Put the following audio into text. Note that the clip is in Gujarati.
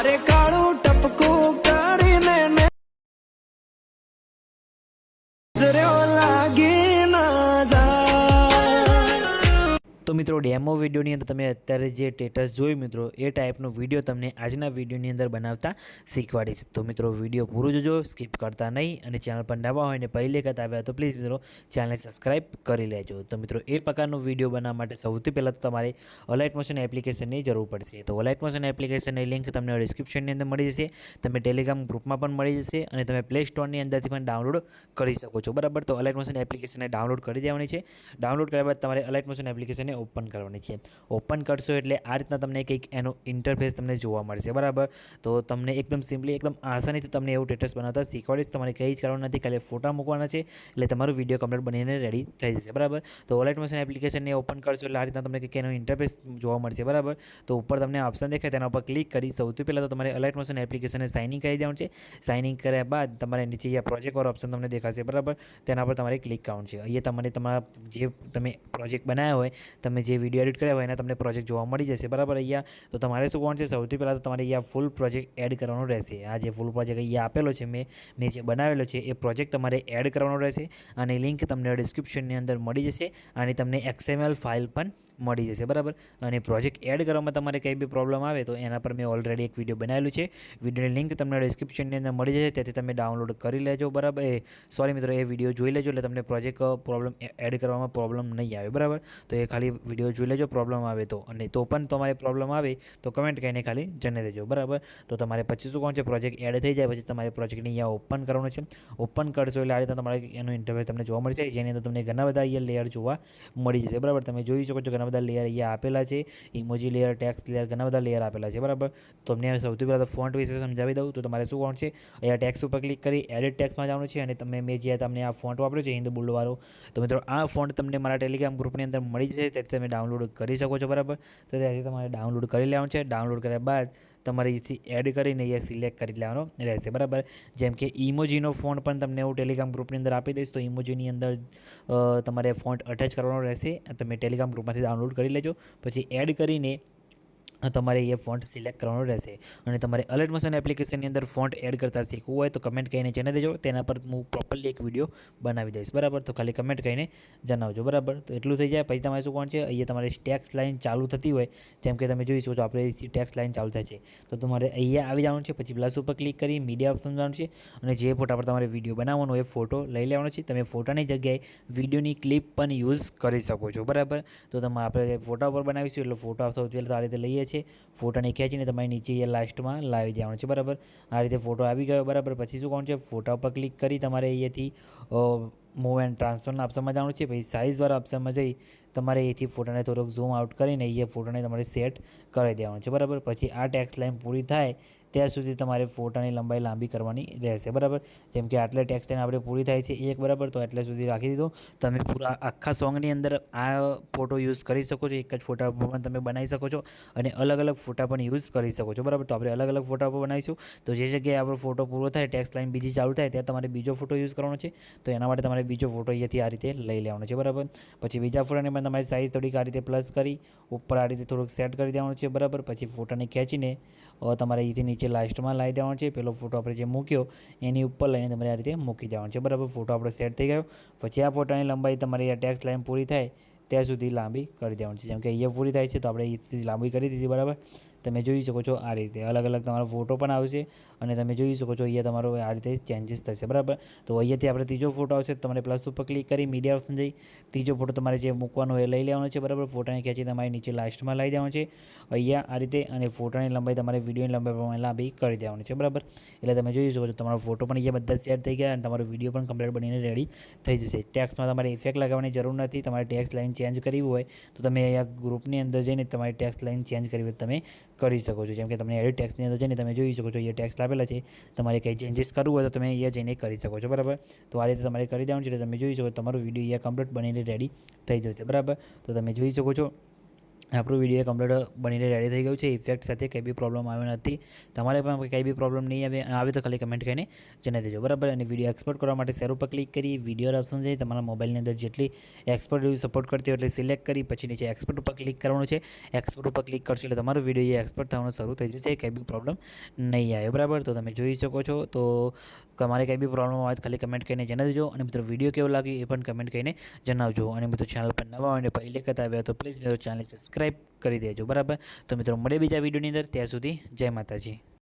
અરે કાળું ટપકું કરીને નજરો લાગી ના જાય। તો મિત્રો ડેમો વિડીયોની અંદર તમે અત્યારે જે સ્ટેટસ જોયું મિત્રો એ ટાઈપનો વિડીયો તમને આજના વિડીયોની અંદર બનાવતા શીખવાડીશ। તો મિત્રો વિડીયો પૂરું જોજો, સ્કીપ કરતા નહીં, અને ચેનલ પર નવા હોય ને પહેલી વખત આવ્યા તો પ્લીઝ મિત્રો ચેનલને સબસ્ક્રાઈબ કરી લેજો। તો મિત્રો એ પ્રકારનો વિડીયો બનાવવા માટે સૌથી પહેલાં તો તમારે અલાઇટ મોશન એપ્લિકેશનની જરૂર પડશે। તો અલાઇટ મોશન એપ્લિકેશનની લિંક તમને ડિસ્ક્રિપ્શનની અંદર મળી જશે, તમે ટેલિગ્રામ ગ્રુપમાં પણ મળી જશે, અને તમે પ્લે સ્ટોરની અંદરથી પણ ડાઉનલોડ કરી શકો છો બરાબર। તો અલાઇટ મોશન એપ્લિકેશનને ડાઉનલોડ કરી દેવાની છે। ડાઉનલોડ કર્યા બાદ તમારે અલાઇટ મોશન એપ્લિકેશનને ઓપન કરવાની છે। ઓપન કરશો એટલે આ રીતના તમને કંઈક એનો ઇન્ટરફેસ તમને જોવા મળશે બરાબર। તો તમને એકદમ સિમ્પલી એકદમ આસાનીથી તમને એવું સ્ટેટસ બનાવતા શીખવાડીશ। તમારે કંઈ જ કરવાનું નથી, ખાલી ફોટા મૂકવાના છે એટલે તમારું વિડીયો કમ્પ્લીટ બનીને રેડી થઈ જશે બરાબર। તો અલાઇટ મોશન એપ્લિકેશનને ઓપન કરશો એટલે આ રીતના તમને કંઈક એનો ઇન્ટરફેસ જોવા મળશે બરાબર। તો ઉપર તમને ઓપ્શન દેખાય તેના ઉપર ક્લિક કરી સૌથી પહેલાં તો તમારે અલાઇટ મોશન એપ્લિકેશનને સાઇન ઇન કરી દેવાનું છે। સાઇન ઇન કર્યા બાદ તમારે નીચે અહીંયા પ્રોજેક્ટ વાળો ઓપ્શન તમને દેખાશે બરાબર, તેના પર તમારે ક્લિક કરવાનું છે। અહીંયા તમારે તમારા જે તમે પ્રોજેક્ટ બનાવ્યા હોય, તમે જે વિડીયો એડિટ કર્યા હોય એના તમને પ્રોજેક્ટ જોવા મળી જશે બરાબર। અહીંયા તો તમારે શું કરવાનું છે, સૌથી પહેલાં તો તમારે અહીંયા ફૂલ પ્રોજેક્ટ એડ કરવાનો રહેશે। આ જે ફૂલ પ્રોજેક્ટ અહીંયા આપેલો છે મેં જે બનાવેલો છે એ પ્રોજેક્ટ તમારે એડ કરવાનો રહેશે, અને લિંક તમને ડિસ્ક્રિપ્શનની અંદર મળી જશે, અને તમને XML ફાઇલ પણ મળી જશે બરાબર। અને પ્રોજેક્ટ એડ કરવામાં તમારે કંઈ બી પ્રોબ્લેમ આવે તો એના પર મેં ઓલરેડી એક વિડીયો બનાવેલું છે, વિડીયોની લિંક તમને ડિસ્ક્રિપ્શનની અંદર મળી જશે, તેથી તમે ડાઉનલોડ કરી લેજો બરાબર। સોરી મિત્રો, એ વિડીયો જોઈ લેજો એટલે તમને પ્રોજેક્ટ પ્રોબ્લેમ એડ કરવામાં પ્રોબ્લેમ નહીં આવે બરાબર। તો એ ખાલી વિડીયો જોઈ લેજો, પ્રોબ્લેમ આવે તો, અને તો પણ તમારે પ્રોબ્લેમ આવે તો કમેન્ટ કરીને ખાલી જણાવી દેજો બરાબર। તો તમારે પછી શું કોણ છે, પ્રોજેક્ટ એડ થઈ જાય પછી તમારે પ્રોજેક્ટને અહીંયા ઓપન કરવાનો છે। ઓપન કરશો એટલે આ રીતે તમારે એનું ઇન્ટરફેસ તમને જોવા મળશે, જેની અંદર તમને ઘણા બધા અહીંયા લેયર જોવા મળી જશે બરાબર। તમે જોઈ શકો છો ઘણા બધા લેયર અહીંયા આપેલા છે, ઇમોજી લેયર, ટેક્સ્ટ લેયર, ઘણા બધા લેયર આપેલા છે બરાબર। તો તમને સૌથી પહેલાં તો ફોન્ટ વિશે સમજાવી દઉં તો તમારે શું કોણ છે, અહીંયા ટેક્સ્ટ ઉપર ક્લિક કરી એડિટ ટેક્સ્ટમાં જવાનું છે, અને તમે મેં જે તમને આ ફોન્ટ વાપર્યો છે હિન્દ બોલ્ડવાળો, તો મિત્રો આ ફોન્ટ તમને મારા ટેલિગ્રામ ગ્રુપની અંદર મળી જશે, તેથી તમે ડાઉનલોડ કરી શકો છો બરાબર। તો ત્યાંથી તમારે ડાઉનલોડ કરી લેવાનું છે। ડાઉનલોડ કર્યા બાદ તમારે અહીંથી એડ કરીને અહીંયા સિલેક્ટ કરી લેવાનો રહેશે બરાબર। જેમ કે ઇમોજીનો ફોન્ટ પણ તમને હું ટેલિગ્રામ ગ્રુપની અંદર આપી દઈશ, તો ઇમોજીની અંદર તમારે ફોન્ટ અટેચ કરવાનો રહેશે, તમે ટેલિગ્રામ ગ્રુપમાંથી ડાઉનલોડ કરી લેજો, પછી એડ કરીને તમારે એ ફોન્ટ સિલેક્ટ કરવાનો રહેશે। અને તમારે અલાઇટ મોશન એપ્લિકેશનની અંદર ફોન્ટ એડ કરતાં શીખવું હોય તો કમેન્ટ કરીને જણાવી દેજો, તેના પર હું પ્રોપરલી એક વિડીયો બનાવી દઈશ બરાબર। તો ખાલી કમેન્ટ કરીને જણાવજો બરાબર। તો એટલું થઈ જાય પછી તમારે શું કોણ છે, અહીંયા તમારે ટેક્સ્ટ લાઇન ચાલુ થતી હોય, જેમ કે તમે જોઈ શકો છો આપણે ટેક્સ્ટ લાઇન ચાલુ થાય છે, તો તમારે અહીંયા આવી જવાનું છે, પછી પ્લસ ઉપર ક્લિક કરી મીડિયા ઓપ્શન જવાનું છે, અને જે ફોટા પર તમારે વિડીયો બનાવવાનો એ ફોટો લઈ લેવાનો છે। તમે ફોટાની જગ્યાએ વિડીયોની ક્લિપ પણ યુઝ કરી શકો છો બરાબર। તો તમે આપણે ફોટા ઉપર બનાવીશું એટલે ફોટા સૌથી પહેલાં તો આ રીતે લઈએ છીએ, ફોટાને ખેંચીને તમારે નીચે લાસ્ટમાં લાવી દેવાનું છે બરાબર। આ રીતે ફોટો આવી ગયો બરાબર। પછી શું કોણ છે, ફોટા ઉપર ક્લિક કરી તમારે અહીંયાથી મૂવ એન્ડ ટ્રાન્સફરના ઓપ્શનમાં જવાનું છે, પછી સાઇઝવાળા ઓપ્શનમાં જઈ તમારે અહીંથી ફોટાને થોડોક ઝૂમ આઉટ કરીને અહીંયા ફોટાને તમારે સેટ કરી દેવાનું છે બરાબર। પછી આ ટેક્સ્ટ લાઇન પૂરી થાય ત્યાં સુધી તમારે ફોટાની લંબાઈ લાંબી કરવાની રહેશે બરાબર। જેમ કે આટલે ટેક્સ્ટ લાઇન આપણે પૂરી થાય છે એક બરાબર, તો એટલે સુધી રાખી દીધો। તમે પૂરા આખા સોંગની અંદર આ ફોટો યુઝ કરી શકો છો, એક જ ફોટા પર પણ તમે બનાવી શકો છો, અને અલગ અલગ ફોટા પણ યુઝ કરી શકો છો બરાબર। તો આપણે અલગ અલગ ફોટા પર બનાવીશું, તો જે જગ્યાએ આપણો ફોટો પૂરો થાય, ટેક્સ્ટ લાઇન બીજી ચાલુ થાય, ત્યાં તમારે બીજો ફોટો યુઝ કરવાનો છે, તો એના માટે તમારે બીજો ફોટો અહીંયાથી આ રીતે લઈ લેવાનો છે બરાબર। પછી બીજા ફોટાને પણ તમારી સાઇઝ થોડીક આ રીતે પ્લસ કરી ઉપર આ રીતે થોડુંક સેટ કરી દેવાનું છે બરાબર। પછી ફોટાને ખેંચીને તમારે અહીંથી નીચે લાસ્ટમાં લાવી દેવાનો છે, પેલો ફોટો આપણે જે મૂક્યો એની ઉપર લઈને તમારે આ રીતે મૂકી દેવાનો છે બરાબર। ફોટો આપણો સેટ થઈ ગયો, પછી આ ફોટાની લંબાઈ તમારી આ ટેક્સ્ટ લાઇન પૂરી થાય ત્યાં સુધી લાંબી કરી દેવાની છે, જેમ કે અહીંયા પૂરી થાય છે તો આપણે અહીંથી લાંબી કરી દીધી બરાબર। તમે જોઈ શકો છો આ રીતે અલગ અલગ તમારો ફોટો પણ આવશે, અને તમે જોઈ શકો છો અહીંયા તમારો આ રીતે ચેન્જીસ થશે બરાબર। તો અહીંયાથી આપણે ત્રીજો ફોટો આવશે, તમારે પ્લસ ઉપર ક્લિક કરી મીડિયા ઓપ્શન જઈ ત્રીજો ફોટો તમારે જે મૂકવાનો એ લઈ લેવાનો છે બરાબર। ફોટાને ખેંચી તમારે નીચે લાસ્ટમાં લઈ દેવાનો છે અહીંયા આ રીતે, અને ફોટાની લંબાઈ તમારે વિડીયોની લંબાઈ પ્રમાણે લાંબી કરી દેવાની છે બરાબર। એટલે તમે જોઈ શકો છો તમારો ફોટો પણ અહીંયા બધા સેટ થઈ ગયા, અને તમારો વિડીયો પણ કમ્પ્લીટ બનીને રેડી થઈ જશે। ટેક્સ્ટમાં તમારે ઇફેક્ટ લગાવવાની જરૂર નથી, તમારે ટેક્સ્ટ લાઇન ચેન્જ કરવી હોય તો તમે અહીંયા ગ્રુપની અંદર જઈને તમારી ટેક્સ્ટ લાઇન ચેન્જ કરવી હોય તમે કરી શકો છો, જેમ કે તમને એડિટ ટેક્સ્ટની અંદર જઈને તમે જોઈ શકો છો અહીંયા ટેક્સ્ટ આપેલા છે, તમારે કંઈ ચેન્જીસ કરવું હોય તો તમે અહીંયા જઈને કરી શકો છો બરાબર। તો આ રીતે તમારે કરી દેવાનું છે, એટલે તમે જોઈ શકો તમારો વિડીયો અહીંયા કમ્પ્લીટ બનીને રેડી થઈ જશે બરાબર। તો તમે જોઈ શકો છો આપણું વિડીયો કમ્પ્લીટ બનીને રેડી થઈ ગયું છે. ઇફેક્ટ સાથે કંઈ બી પ્રોબ્લેમ આવ્યો નથી. તમારે પણ કંઈ બી પ્રોબ્લેમ નહીં આવે તો ખાલી કમેન્ટ કરીને જણાવી દેજો, બરાબર. અને વિડીયો એક્સપોર્ટ કરવા માટે શેર ઉપર ક્લિક કરી વિડીયો ઓપ્શન છે તમારા મોબાઈલની અંદર જેટલી એક્સપોર્ટ સપોર્ટ કરતી હોય એટલે સિલેક્ટ કરી પછી નીચે એક્સપોર્ટ ઉપર ક્લિક કરવાનું છે. એક્સપોર્ટ ઉપર ક્લિક કરશો એટલે તમારો વિડીયો એક્સપોર્ટ થવાનું શરૂ થઈ જશે. કંઈ બી પ્રોબ્લેમ નહીં આવે, બરાબર. તો તમે જોઈ શકો છો. તો તમારે કંઈ બી પ્રોબ્લેમ આવે તો ખાલી કમેન્ટ કરીને જણાવી દેજો. અને મિત્રો વિડીયો કેવો લાગ્યો એ પણ કમેન્ટ કરીને જણાવજો. અને મિત્રો ચેનલ પર નવા હોય અને પહેલી વખત આવ્યા તો પ્લીઝ મિત્રો ચેનલ સબસ્ક્રાઈબ કરી દેજો, બરાબર. તો મિત્રો મળે બીજા વિડીયોની અંદર. ત્યાં સુધી જય માતાજી.